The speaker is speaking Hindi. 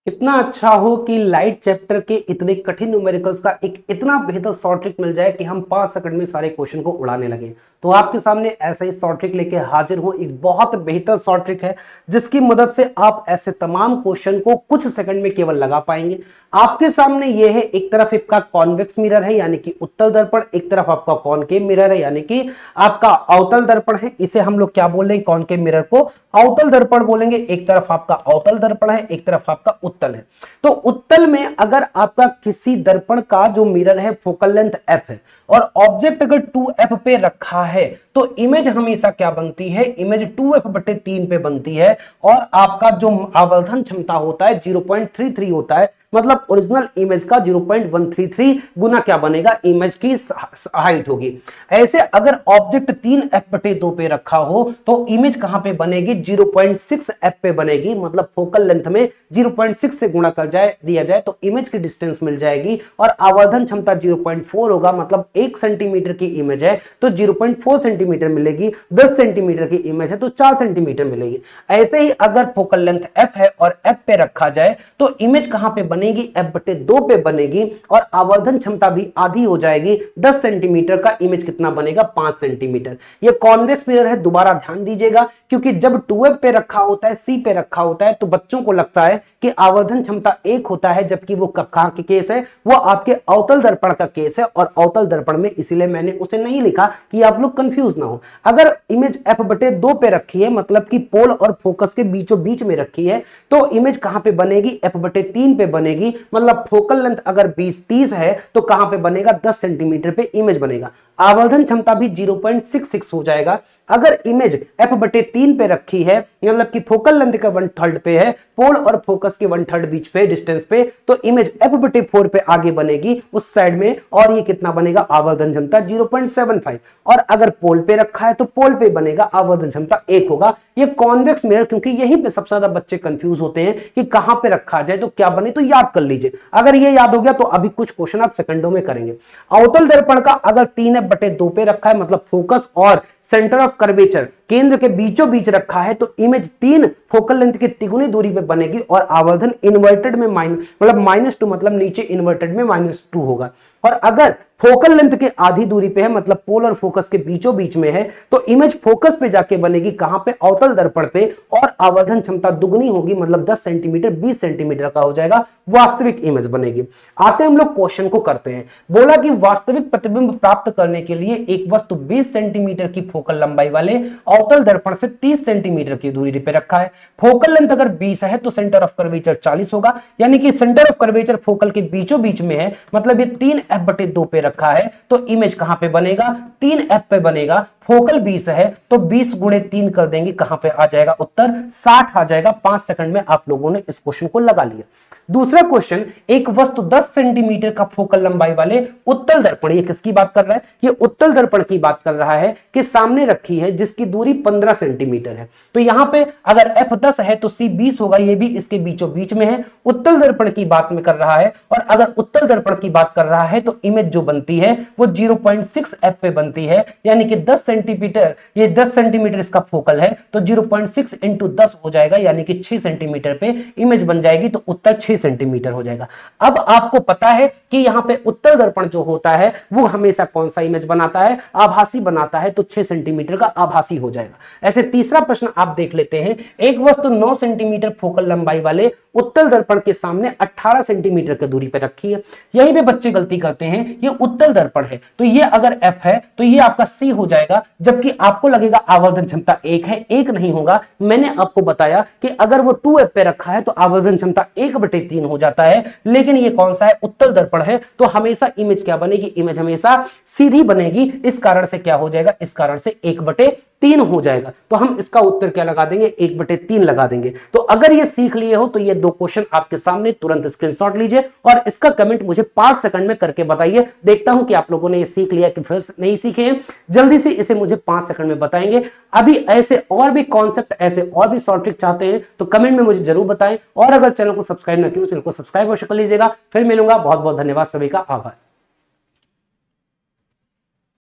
कितना अच्छा हो कि लाइट चैप्टर के इतने कठिन न्यूमेरिकल्स का एक इतना बेहतर शॉर्ट ट्रिक मिल जाए कि हम 5 सेकंड में सारे क्वेश्चन को उड़ाने लगे। तो आपके सामने ऐसा ही शॉर्ट ट्रिक लेके हाजिर हूं। एक बहुत बेहतर शॉर्ट ट्रिक है जिसकी मदद से आप ऐसे तमाम क्वेश्चन को कुछ सेकंड में केवल लगा पाएंगे। आपके सामने यह है, एक तरफ आपका कॉन्वेक्स मिरर है यानी कि उत्तल दर्पण, एक तरफ आपका कॉनकेव मिरर है यानी कि आपका अवतल दर्पण है। इसे हम लोग क्या बोल रहे हैं, कॉनकेव मिरर को अवतल दर्पण बोलेंगे। एक तरफ आपका अवतल दर्पण है, एक तरफ आपका उत्तल है। तो उत्तल में अगर आपका किसी दर्पण का जो मिरर है फोकल लेंथ f है और ऑब्जेक्ट अगर 2f पे रखा है तो इमेज हमेशा क्या बनती है, इमेज 2f/3 पे बनती है। और आपका जो आवर्धन क्षमता होता है 0.33 होता है, मतलब ओरिजिनल इमेज का 0.133 गुना क्या बनेगा, इमेज की हाइट होगी। ऐसे अगर ऑब्जेक्ट 3f/2 पे रखा हो तो इमेज कहां पे बनेगी, 0.6f पे बनेगी। मतलब फोकल लेंथ में 0.6 से गुणा कर दिया जाए तो इमेज की डिस्टेंस मिल जाएगी और आवर्धन क्षमता 0.4 होगा। मतलब 1 सेंटीमीटर की इमेज है तो 0.4 सेंटीमीटर मिलेगी, 10 सेंटीमीटर की इमेज है तो 4 सेंटीमीटर मिलेगी। ऐसे ही अगर फोकल लेंथ f है और f पे रखा जाए तो इमेज कहां पे बनेगी, f/2 पे बनेगी और आवर्धन क्षमता भी आधी हो जाएगी। 10 सेंटीमीटर का इमेज कितना बनेगा, 5 सेंटीमीटर। ये कॉन्वेक्स मिरर है, दोबारा ध्यान दीजिएगा, क्योंकि जब 2f पे रखा होता है, c पे रखा होता है तो बच्चों को लगता है कि आवर्धन क्षमता 1 होता है, जबकि वो कहाँ के केस है, वो आपके अवतल दर्पण का केस है। और अवतल दर्पण में इसीलिए मैंने उसे नहीं लिखा कि आप लोग कंफ्यूज ना हो। अगर इमेज f/2 पे रखी है, मतलब कि पोल और फोकस के बीचों बीच में रखी है, तो इमेज कहां पे बनेगी, f/3 पे बनेगी। मतलब फोकल लेंथ अगर 20-30 है तो कहां पे बनेगा, 10 सेंटीमीटर पे इमेज बनेगा। आवर्धन क्षमता भी 0.66 हो जाएगा। अगर इमेज f/3 पे रखी है, मतलब कि फोकल लेंथ का 1/3 पे है, पोल और फोकस के 1/3 बीच पे डिस्टेंस पे, तो इमेज f/4 पे आगे बनेगी उस साइड में। और ये कितना बनेगा, आवर्धन क्षमता 0.75। और अगर पोल पे रखा है तो पोल पे बनेगा, आवर्धन क्षमता 1 होगा। ये कॉन्वेक्स मिरर, क्योंकि यहीं पे सबसे ज्यादा बच्चे कंफ्यूज होते हैं कि कहां पे रखा जाए तो क्या बने, तो याद कर लीजिए। अगर ये याद हो गया तो अभी कुछ क्वेश्चन आप सेकंडों में करेंगे। अवतल दर्पण का अगर 3f/2 पे रखा है, मतलब फोकस और सेंटर ऑफ कर्वेचर केंद्र के बीचों बीच रखा है, तो इमेज 3 फोकल लेंथ की तिगुनी दूरी पे बनेगी और आवर्धन इन्वर्टेड में -2, मतलब नीचे इन्वर्टेड में -2 होगा। और अगर फोकल लेंथ के आधी दूरी पे है, मतलब पोल और फोकस के बीचों बीच में है, तो इमेज फोकस पे जाके बनेगी कहां पे, अवतल दर्पण पे, और आवर्धन क्षमता दुगनी होगी, मतलब 10 सेंटीमीटर 20 सेंटीमीटर का हो जाएगा, वास्तविक इमेज बनेगी। आते हम लोग क्वेश्चन को करते हैं। बोला कि वास्तविक प्रतिबिंब प्राप्त करने के लिए एक वस्तु 20 सेंटीमीटर की फोकल लंबाई वाले अवतल दर्पण से 30 सेंटीमीटर की दूरी पे रखा है। फोकल लेंथ अगर 20 है तो सेंटर ऑफ कर्वेचर 40 होगा, यानी कि सेंटर ऑफ कर्वेचर फोकल के बीचों बीच में है, मतलब ये 3f/2 पे रखा है, तो इमेज कहां पे बनेगा, 3f पे बनेगा। फोकल 20 है तो 20 गुणे 3 कर देंगे, कहां पे आ जाएगा उत्तर, 60 आ जाएगा। 5 सेकंड में आप लोगों ने इस क्वेश्चन को लगा लिया। दूसरा क्वेश्चन, एक वस्तु 10 सेंटीमीटर का फोकल लंबाई वाले उत्तल दर्पण, ये किसकी बात कर रहा है, ये उत्तल दर्पण की बात कर रहा है, कि सामने रखी है, जिसकी दूरी 15 सेंटीमीटर है। तो यहां पे अगर f 10 है तो c 20 होगा, ये भी इसके बीचों बीच में है। उत्तल दर्पण की बात में कर रहा है, और अगर उत्तल दर्पण की बात कर रहा है तो इमेज जो बनती है वो 0.6f पे बनती है, यानी कि 10 सेंटीमीटर, ये 10 सेंटीमीटर इसका फोकल है, तो 0.6 इंटू 10 हो जाएगा, यानी कि 6 सेंटीमीटर पे इमेज बन जाएगी। तो उत्तर 6 सेंटीमीटर हो जाएगा। अब आपको पता है कि यहां पे उत्तल दर्पण जो होता है वो हमेशा कौन सा इमेज बनाता है, आभासी बनाता है, तो 6 सेंटीमीटर का आभासी हो जाएगा। ऐसे तीसरा प्रश्न आप देख लेते हैं। एक वस्तु 9 सेंटीमीटर फोकल लंबाई वाले उत्तल दर्पण के सामने 18 सेंटीमीटर की दूरी पर रखी है। यहीं पे बच्चे गलती करते हैं, ये उत्तल दर्पण है तो ये अगर f है तो ये आपका c हो जाएगा, जबकि आपको लगेगा आवर्धन क्षमता 1 है, 1 नहीं होगा। मैंने आपको बताया कि अगर वो 2f पे रखा है तो आवर्धन क्षमता 1/3 हो जाता है, लेकिन ये कौन सा है, उत्तल दर्पण है, तो हमेशा इमेज क्या बनेगी, इमेज हमेशा सीधी बनेगी। इस कारण से क्या हो जाएगा, इस कारण से 1/3 हो जाएगा। तो हम इसका उत्तर क्या लगा देंगे, 1/3 लगा देंगे। तो अगर ये सीख लिए हो तो ये 2 क्वेश्चन आपके सामने, तुरंत स्क्रीनशॉट लीजिए और इसका कमेंट मुझे 5 सेकंड में करके बताइए। देखता हूं कि आप लोगों ने ये सीख लिया कि फिर नहीं सीखे हैं। जल्दी से इसे मुझे 5 सेकंड में बताएंगे। अभी ऐसे और भी कॉन्सेप्ट, ऐसे और भी शॉर्ट ट्रिक चाहते हैं तो कमेंट में मुझे जरूर बताएं। और अगर चैनल को सब्सक्राइब ना किया, चैनल को सब्सक्राइब अवश्य कर लीजिएगा। फिर मिलूंगा, बहुत बहुत धन्यवाद, सभी का आभार।